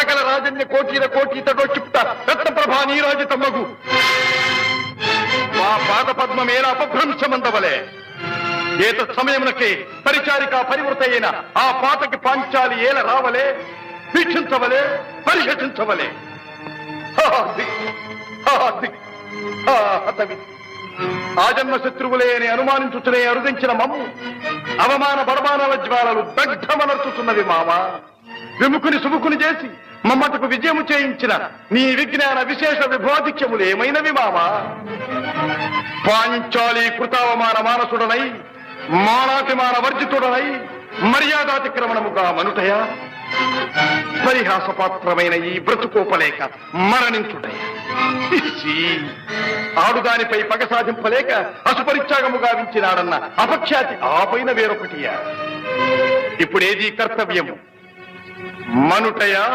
సకల రాజన్య కోటీర కోటీతడో క్షిప్త రత్నప్రభా నీరాజితమ్మగు మా పాద పద్మమేల అపభ్రంశమందవలే ఏత సమయమునకే పరిచారిక పరివృత అయిన ఆ పాతకి పాంచాలి ఏల రావలే వీక్షించవలే పరిహసించవలే ఆజన్మ శత్రువులే అని అనుమానించుతూనే అరుదించిన మమ్ము అవమాన బడమానాల జ్వాలలు దగ్ధమనర్చుతున్నవి మామా. విముఖుని సుముఖుని చేసి మమ్మటకు విజయము చేయించిన నీ విజ్ఞాన విశేష విభోధిక్యములు ఏమైనవి మామా. పాంచాలి కృతావమాన మానసుడనై మానాతిమాన వర్జితుడనై మర్యాదాతిక్రమణముగా మనుటయా పరిహాసపాత్రమైన ఈ బ్రతుకోపలేక మరణించుటయా. ఆడుదానిపై పగ సాధింపలేక అసుపరిత్యాగము గావించినాడన్న అపఖ్యాతి ఆ పైన వేరొకటియా. ఇప్పుడేది కర్తవ్యము మనుటయా